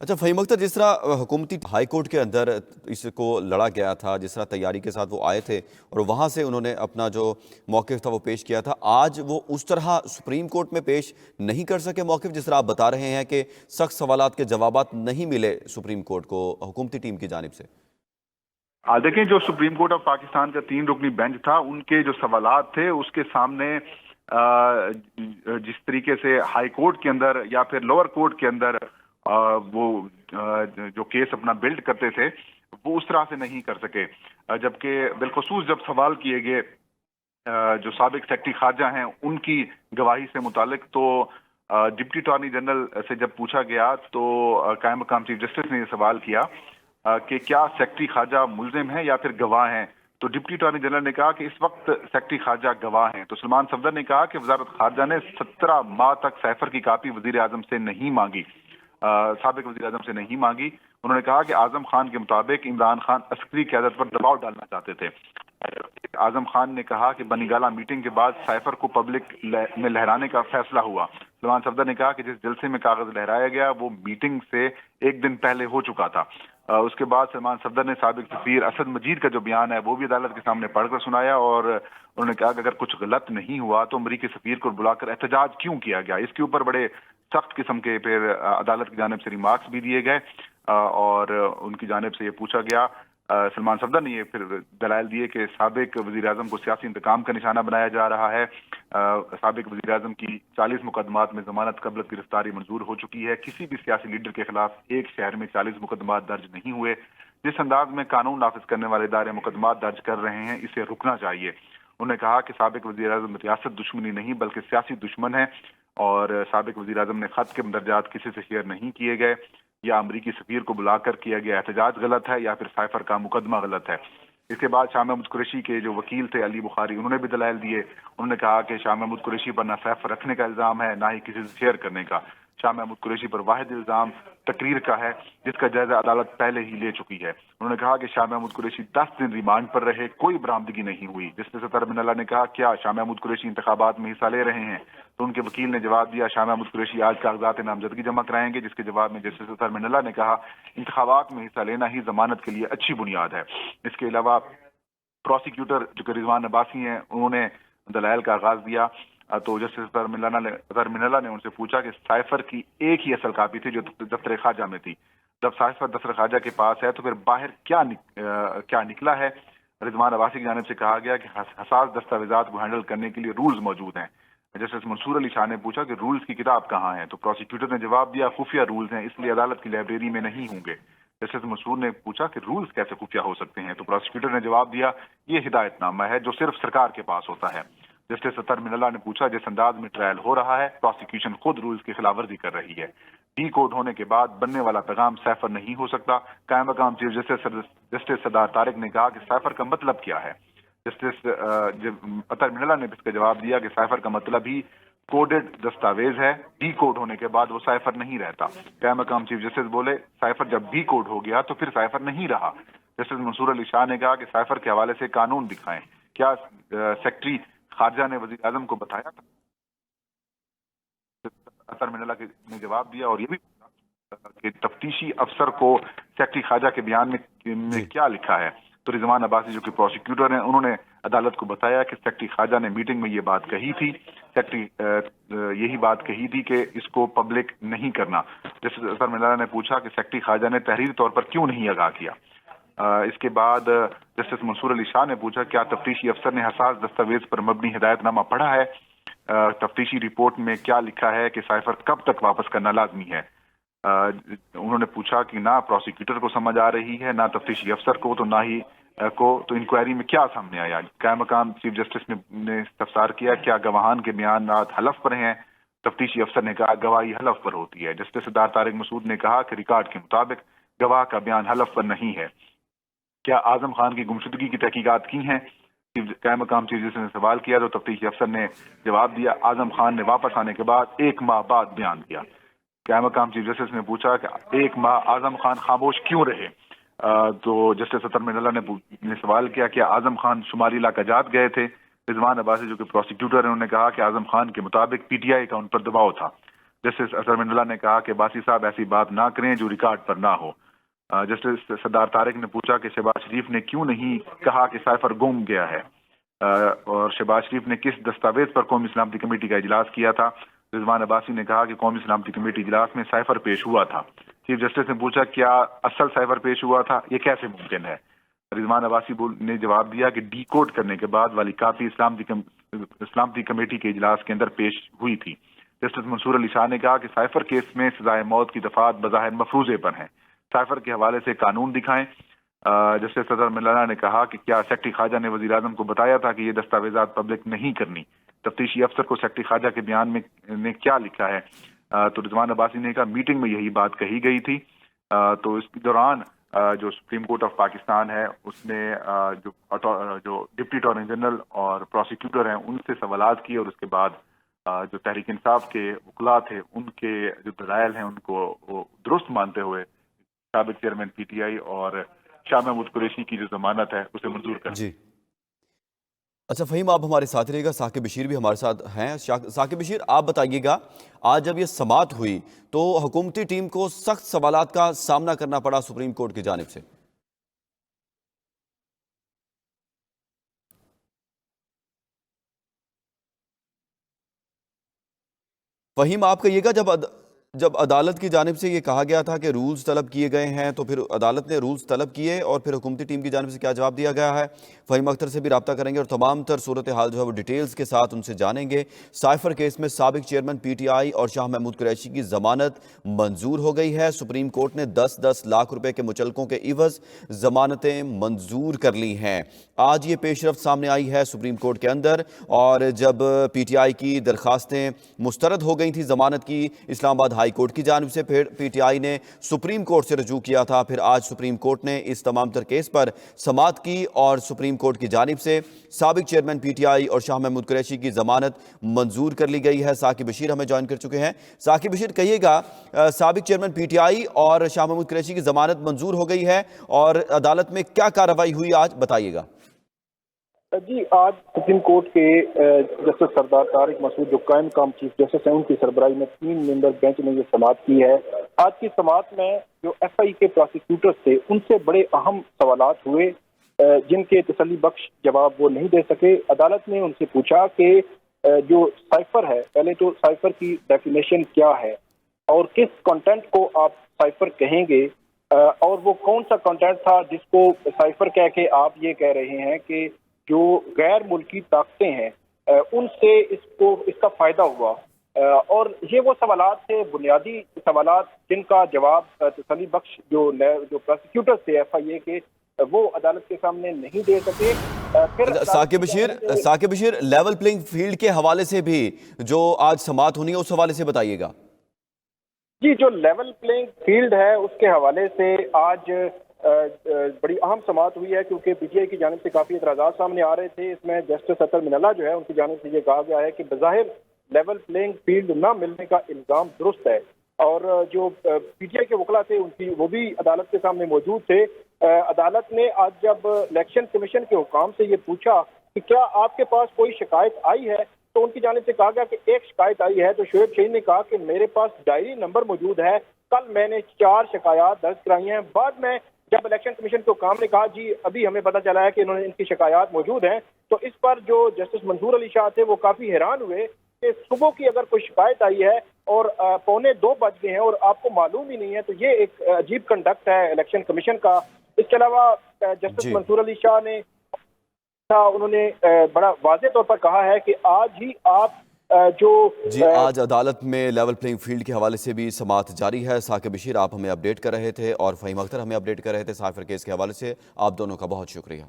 अच्छा फ़हीम अख्तर, जिस तरह हुकूमती हाई कोर्ट के अंदर इसको लड़ा गया था, जिस तरह तैयारी के साथ वो आए थे और वहाँ से उन्होंने अपना जो मौक़िफ़ था वो पेश किया था, आज वो उस तरह सुप्रीम कोर्ट में पेश नहीं कर सके मौक़िफ़, जिस तरह आप बता रहे हैं कि सख्त सवालात के जवाबात नहीं मिले सुप्रीम कोर्ट को हुकूमती टीम की जानिब से। देखें, जो सुप्रीम कोर्ट ऑफ पाकिस्तान का 3 रुकनी बेंच था, उनके जो सवालात थे उसके सामने जिस तरीके से हाई कोर्ट के अंदर या फिर लोअर कोर्ट के अंदर वो जो केस अपना बिल्ड करते थे, वो उस तरह से नहीं कर सके। जबकि बिलखसूस जब सवाल किए गए जो साबिक सेक्रेटरी खारजा हैं उनकी गवाही से मुतालिक, तो डिप्टी अटॉर्नी जनरल से जब पूछा गया तो कायम मकाम चीफ जस्टिस ने ये सवाल किया कि क्या सेक्रेटरी खारजा मुल्जिम है या फिर गवाह हैं। तो डिप्टी अटॉर्नी जनरल ने कहा कि इस वक्त सेक्रेटरी खारजा गवाह हैं। तो सलमान सफदर ने कहा कि वजारत खारजा ने 17 माह तक साइफर की कापी वजीर आजम से नहीं मांगी, साबिक वजीर आजम से नहीं मांगी। उन्होंने कहा कि आजम खान के मुताबिक इमरान खान अस्करी क़यादत पर दबाव डालना चाहते थे। आजम खान ने कहा कि बनीगाला मीटिंग के बाद साइफर को पब्लिक में लहराने का फैसला हुआ। सलमान सफदर ने कहा कि जिस जलसे में कागज लहराया गया वो मीटिंग से एक दिन पहले हो चुका था। उसके बाद सलमान सफदर ने साबिक सफीर असद मजीद का जो बयान है वो भी अदालत के सामने पढ़कर सुनाया और उन्होंने कहा कि अगर कुछ गलत नहीं हुआ तो अमरीकी सफीर को बुलाकर एहतजाज क्यों किया गया। इसके ऊपर बड़े सख्त किस्म के फिर अदालत की जानिब से रिमार्क्स भी दिए गए और उनकी जानिब से ये पूछा गया। सलमान सफदर ने ये फिर दलाइल दिए कि साबिक वजीर आजम को सियासी इंतकाम का निशाना बनाया जा रहा है। साबिक वजीर आजम की 40 मुकदमात में जमानत कबल गिरफ्तारी मंजूर हो चुकी है। किसी भी सियासी लीडर के खिलाफ एक शहर में 40 मुकदमात दर्ज नहीं हुए। जिस अंदाज में कानून नाफिज करने वाले इदारे मुकदमात दर्ज कर रहे हैं, इसे रुकना चाहिए। उन्होंने कहा कि साबिक वजीर आजम रियासत दुश्मनी नहीं बल्कि सियासी दुश्मन है और साबिक वजीर आजम ने खत के मंदरजात किसी से शेयर नहीं किए गए या अमरीकी सफीर को बुलाकर किया गया एहतजाज गलत है या फिर साइफर का मुकदमा गलत है। इसके बाद शाह महमूद कुरैशी के जो वकील थे अली बुखारी, उन्होंने भी दलाइल दिए। उन्होंने कहा कि शाह महमूद कुरैशी पर ना साइफर रखने का इल्जाम है ना ही किसी से शेयर करने का। शाह महमूद कुरैशी पर वाहिद इल्जाम तकरीर का है जिसका जायजा अदालत पहले ही ले चुकी है। उन्होंने कहा कि शाह महमूद कुरैशी 10 दिन रिमांड पर रहे, कोई बरामदगी नहीं हुई। जस्टिस अतर मिनल्ला ने कहा क्या शाह महमूद कुरैशी इंतखाबात में हिस्सा ले रहे हैं, तो उनके वकील ने जवाब दिया शाह महमूद कुरैशी आज कागजात नामजदगी जमा कराएंगे। जिसके जवाब में जस्टिस अतर मिनल्ला ने कहा इंतखाबात में हिस्सा लेना ही जमानत के लिए अच्छी बुनियाद है। इसके अलावा प्रोसिक्यूटर जो रिजवान अब्बासी हैं उन्होंने दलाइल का आगाज दिया। तो जस्टिस अतर मिनल्ला ने उनसे पूछा कि साइफर की एक ही असल कापी थी जो दफ्तर खारजा में थी। जब साइफर दफ्तर खारजा के पास है तो फिर बाहर क्या निकला है। रिजवान अब्बासी की जानिब से कहा गया कि हसास दस्तावेजात को हैंडल करने के लिए रूल्स मौजूद हैं। जस्टिस मंसूर अली शाह ने पूछा कि रूल्स की किताब कहाँ है, तो प्रोसिक्यूटर ने जवाब दिया खुफिया रूल्स हैं, इसलिए अदालत की लाइब्रेरी में नहीं होंगे। जस्टिस मंसूर ने पूछा कि रूल्स कैसे खुफिया हो सकते हैं, तो प्रोसिक्यूटर ने जवाब दिया ये हिदायतनामा है जो सिर्फ सरकार के पास होता है। जस्टिस अतर मिनल्ला ने पूछा जिस अंदाज में ट्रायल हो रहा है प्रोसिक्यूशन खुद रूल्स की खिलाफवर्जी कर रही है। डी कोड होने के बाद बनने वाला पैगाम साइफर नहीं हो सकता। कायम मकाम चीफ जस्टिस सरदार तारिक ने कहा कि साइफर का मतलब क्या है। जस्टिस अतर मिनल्ला ने इसका जवाब दिया कि साइफर का मतलब ही कोडेड दस्तावेज है, डी कोड होने के बाद वो साइफर नहीं रहता। कायम मकाम चीफ जस्टिस बोले साइफर जब डी कोड हो गया तो फिर साइफर नहीं रहा। जस्टिस मंसूर अली शाह ने कहा कि साइफर के हवाले से कानून दिखाएं, क्या सेक्रेटरी खारजा ने वजीर आजम को बताया था। अतर मिनल्ला ने जवाब दिया और ये भी कि तफ्तीशी अफसर को सेक्रेटरी खारजा के बयान में क्या लिखा है। तो रिजवान अब्बासी जो कि प्रोसिक्यूटर हैं उन्होंने अदालत को बताया कि सेक्रेटरी खारजा ने मीटिंग में ये बात कही थी, सेक्रेटरी यही बात कही थी कि इसको पब्लिक नहीं करना। जस्टिस अतर मिनल्ला ने पूछा कि सेक्रेटरी खारजा ने तहरीरी तौर पर क्यों नहीं आगाह किया। इसके बाद जस्टिस मंसूर अली शाह ने पूछा क्या तफ्तीशी अफसर ने हसास दस्तावेज पर मबनी हिदायतनामा पढ़ा है, तफ्तीशी रिपोर्ट में क्या लिखा है कि साइफर कब तक वापस करना लाजमी है। उन्होंने पूछा कि ना प्रोसिक्यूटर को समझ आ रही है ना तफ्तीशी अफसर को, तो ना ही तो इंक्वायरी में क्या सामने आया। कायम मकाम चीफ जस्टिस ने इस्तफसार किया क्या गवाहान के बयान हलफ पर हैं। तफ्तीशी अफसर ने कहा गवाही हलफ पर होती है। जस्टिस सरदार तारिक मसूद ने कहा कि रिकॉर्ड के मुताबिक गवाह का बयान हलफ पर नहीं है। क्या आजम खान की गुमशुदगी की तहकीकात की हैं। कायम मकाम चीफ जस्टिस ने सवाल किया तो तफ्तीशी अफसर ने जवाब दिया आजम खान ने वापस आने के बाद 1 माह बाद बयान दिया। कायम मकाम चीफ जस्टिस ने पूछा कि 1 माह आजम खान खामोश क्यों रहे। तो जस्टिस अतर मिनल्ला ने सवाल किया कि आजम खान शुमारी इलाका जात गए थे। रिजवान अब्बासी जो कि प्रोसिक्यूटर हैं उन्होंने कहा कि आजम खान के मुताबिक पीटीआई का उन पर दबाव था। जस्टिस अजहर मिनल्ला ने कहा कि बासी साहब ऐसी बात ना करें जो रिकॉर्ड पर ना हो। जस्टिस सरदार तारिक ने पूछा कि शहबाज शरीफ ने क्यों नहीं कहा कि साइफर गुम गया है, और शहबाज शरीफ ने किस दस्तावेज पर कौमी सलामती कमेटी का इजलास किया था। रिजवान अब्बासी ने कहा कि कौमी सलामती कमेटी इजलास में साइफर पेश हुआ था। चीफ जस्टिस ने पूछा क्या असल साइफर पेश हुआ था, ये कैसे मुमकिन है। रिजवान अब्बासी ने जवाब दिया कि डी कोड करने के बाद वाली कापी सलामती कमेटी के इजलास के अंदर पेश हुई थी। जस्टिस मंसूर अली शाह ने कहा कि साइफर केस में सजाए मौत की दफात बज़ाहिर मफरूजे पर हैं, साइफर के हवाले से कानून दिखाएं। जस्टिस अजहर मिनल्ला ने कहा कि क्या सेक्रेटरी ख्वाजा ने वज़ीर आज़म को बताया था कि ये दस्तावेजात पब्लिक नहीं करनी, तफ्तीशी अफसर को सेक्रेटरी ख्वाजा के बयान में ने क्या लिखा है। तो रिजवान अब्बासी ने कहा मीटिंग में यही बात कही गई थी। तो इस दौरान जो सुप्रीम कोर्ट ऑफ पाकिस्तान है उसने जो डिप्टी अटॉर्नी जनरल और प्रोसिक्यूटर हैं उनसे सवालात किए, और उसके बाद जो तहरीक इंसाफ के वकला थे उनके जो दलाइल हैं उनको वो दुरुस्त मानते हुए साबिक चेयरमैन पीटीआई और शाह महमूद कुरैशी की जो जमानत है उसे मंजूर कर। जी, अच्छा फ़हीम, आप हमारे साथ रहिएगा। साकिब बशीर भी हमारे साथ हैं। साकिब बशीर, आप बताइएगा, आज जब ये समाअत हुई तो हुकूमती टीम को सख्त सवालात का सामना करना पड़ा सुप्रीम कोर्ट की जानिब से। फ़हीम, आप कहिएगा, जब अदालत की जानिब से ये कहा गया था कि रूल्स तलब किए गए हैं, तो फिर अदालत ने रूल्स तलब किए और फिर हुकूमती टीम की जानिब से क्या जवाब दिया गया है। फ़हीम अख्तर से भी रब्ता करेंगे और तमाम तर सूरत हाल जो है वो डिटेल्स के साथ उनसे जानेंगे। साइफर केस में साबिक चेयरमैन पीटीआई और शाह महमूद कुरैशी की ज़मानत मंजूर हो गई है। सुप्रीम कोर्ट ने 10-10 लाख रुपए के मुचलकों के इवज़ ज़मानतें मंजूर कर ली हैं। आज ये पेशरफ्त सामने आई है सुप्रीम कोर्ट के अंदर, और जब पीटीआई की दरखास्तें मुस्तरद हो गई थी ज़मानत की इस्लामाबाद हाई कोर्ट की जानिब से, फिर पीटीआई ने सुप्रीम कोर्ट से रजू किया था। फिर आज सुप्रीम कोर्ट ने इस तमाम तर केस पर समाअत की और सुप्रीम कोर्ट की जानिब से साबिक चेयरमैन पीटीआई और शाह महमूद कुरैशी की ज़मानत मंजूर कर ली गई है। साकिब बशीर हमें ज्वाइन कर चुके हैं। साकिब बशीर, कहिएगा, साबिक चेयरमैन पीटीआई और शाह महमूद कुरैशी की ज़मानत मंजूर हो गई है और अदालत में क्या कार्रवाई हुई आज, बताइएगा। जी, आज सुप्रीम कोर्ट के जस्टिस सरदार तारिक मसूद जो कायम काम चीफ जस्टिस हैं उनकी सरबराही में 3 मेंबर बेंच ने ये समाअत की है। आज की समाअत में जो एफआई के प्रोसिक्यूटर्स थे उनसे बड़े अहम सवालात हुए जिनके तसल्ली बख्श जवाब वो नहीं दे सके। अदालत ने उनसे पूछा कि जो साइफर है, पहले तो साइफर की डेफिनेशन क्या है और किस कंटेंट को आप साइफर कहेंगे, और वो कौन सा कंटेंट था जिसको साइफर कह के आप ये कह रहे हैं कि जो गैर मुल्की ताकतें हैं उनसे इसका फायदा हुआ। और ये वो सवालात थे, बुनियादी सवालात जिनका जवाब तसल्ली बख्श जो प्रोसिक्यूटर्स थे एफआईए के वो अदालत के सामने नहीं दे सके। फिर Saqib Bashir, level playing field के हवाले से भी जो आज समाअत होनी है उस हवाले से बताइएगा। जी, जो लेवल प्लेइंग फील्ड है उसके हवाले से आज बड़ी अहम समाअत हुई है, क्योंकि पीटीआई की जानिब से काफी एतराज़ात सामने आ रहे थे। इसमें जस्टिस अतर मिनल्ला जो है उनकी जानिब से ये कहा गया है कि बज़ाहिर लेवल प्लेइंग फील्ड ना मिलने का इल्जाम दुरुस्त है, और जो पीटीआई के वकला थे उनकी वो भी अदालत के सामने मौजूद थे। अदालत ने आज जब इलेक्शन कमीशन के हुकाम से ये पूछा कि क्या आपके पास कोई शिकायत आई है, तो उनकी जानिब से कहा गया कि एक शिकायत आई है। तो शोएब शहीद ने कहा कि मेरे पास डायरी नंबर मौजूद है, कल मैंने 4 शिकायत दर्ज कराई हैं। बाद में जब इलेक्शन कमीशन के हुकाम ने कहा जी अभी हमें पता चला है कि इनकी शिकायत मौजूद हैं, तो इस पर जो जस्टिस मंसूर अली शाह थे वो काफी हैरान हुए कि सुबह की अगर कोई शिकायत आई है और 1:45 बज गए हैं और आपको मालूम ही नहीं है, तो ये एक अजीब कंडक्ट है इलेक्शन कमीशन का। इसके अलावा जस्टिस मंसूर अली शाह ने उन्होंने बड़ा वाज़ेह तौर पर कहा है कि आज ही आप आज अदालत में लेवल प्लेइंग फील्ड के हवाले से भी समाअत जारी है। साकिब बशीर, आप हमें अपडेट कर रहे थे और फ़हीम अख्तर हमें अपडेट कर रहे थे साइफर केस के हवाले से। आप दोनों का बहुत शुक्रिया।